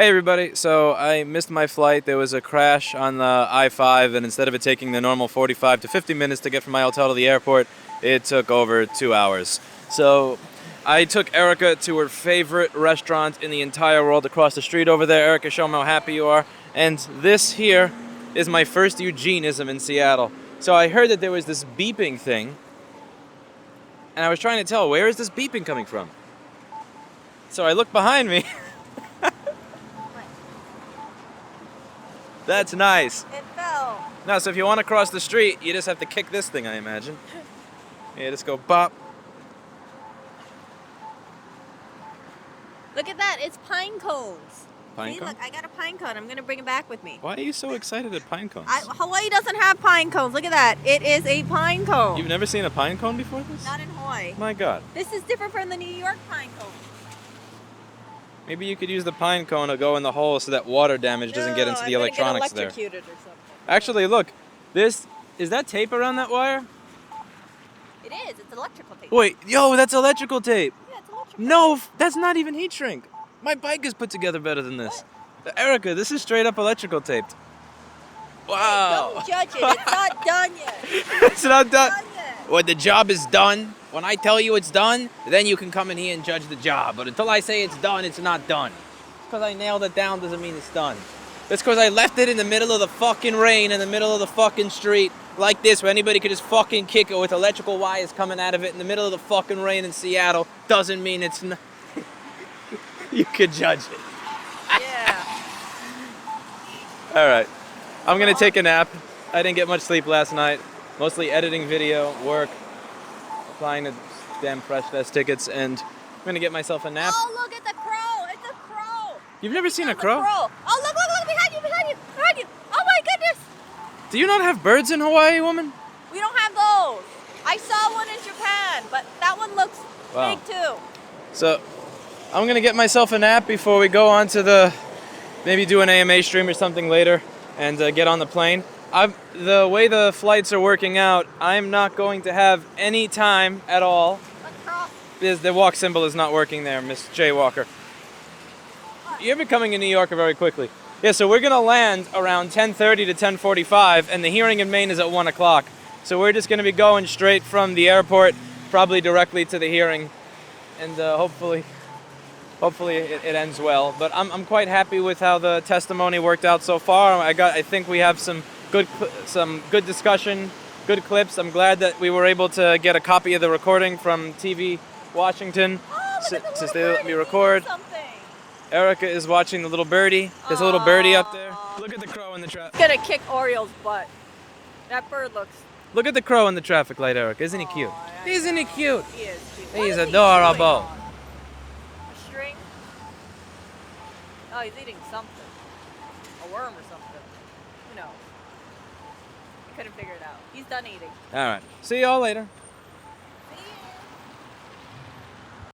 Hey everybody, so I missed my flight. There was a crash on the I-5 and instead of it taking the normal 45 to 50 minutes to get from my hotel to the airport, it took over 2 hours. So I took Erica to her favorite restaurant in the entire world across the street over there. Erica, show them how happy you are. And this here is my first Eugeneism in Seattle. So I heard that there was this beeping thing and I was trying to tell, where is this beeping coming from? So I looked behind me. That's nice. It fell. No, so if you want to cross the street, you just have to kick this thing, I imagine. Yeah, just go bop. Look at that, it's pine cones. Pine See, cone? look, I got a pine cone. I'm going to bring it back with me. Why are you so excited at pine cones? Hawaii doesn't have pine cones. Look at that. It is a pine cone. You've never seen a pine cone before this? Not in Hawaii. My God. This is different from the New York pine cone. Maybe you could use the pine cone to go in the hole so that water damage doesn't get into the electronics there. Electrocuted or something. Actually, look. Is that tape around that wire? It is. It's electrical tape. Wait, yo, that's electrical tape. Yeah, it's electrical. No, that's not even heat shrink. My bike is put together better than this. Erica, this is straight up electrical taped. Wow. Hey, don't judge it. It's not done yet. It's not done. Yet. When the job is done, when I tell you it's done, then you can come in here and judge the job. But until I say it's done, it's not done. Because I nailed it down doesn't mean it's done. It's because I left it in the middle of the fucking rain, in the middle of the fucking street, like this, where anybody could just fucking kick it with electrical wires coming out of it in the middle of the fucking rain in Seattle. Doesn't mean it's not. You could judge it. Yeah. All right. I'm going to take a nap. I didn't get much sleep last night. Mostly editing video, work, applying to damn Fresh Fest tickets, and I'm going to get myself a nap. Oh, look at the crow. It's a crow. You've never seen a crow? Oh, look, behind you, behind you, behind you. Oh my goodness. Do you not have birds in Hawaii, woman? We don't have those. I saw one in Japan, but that one looks big too. So I'm going to get myself a nap before we go on to maybe do an AMA stream or something later and get on the plane. The way the flights are working out, I'm not going to have any time at all. Because the walk symbol is not working there, Miss Jaywalker. You're becoming a New Yorker very quickly. Yeah, so we're going to land around 10:30 to 10:45, and the hearing in Maine is at 1 o'clock. So we're just going to be going straight from the airport, probably directly to the hearing, and hopefully it ends well. But I'm quite happy with how the testimony worked out so far. I think we have some good discussion, good clips. I'm glad that we were able to get a copy of the recording from TV Washington since they let me record. Erica is watching the little birdie. There's a little birdie up there. Look at the crow in the traffic. Gonna kick Oriole's butt. That bird looks. Look at the crow in the traffic light, Erica. Isn't he cute? Isn't he cute? He is cute. He's adorable. A string? Oh, he's eating something. A worm or something. Who knows? I couldn't figure it out. He's done eating. All right. See y'all later.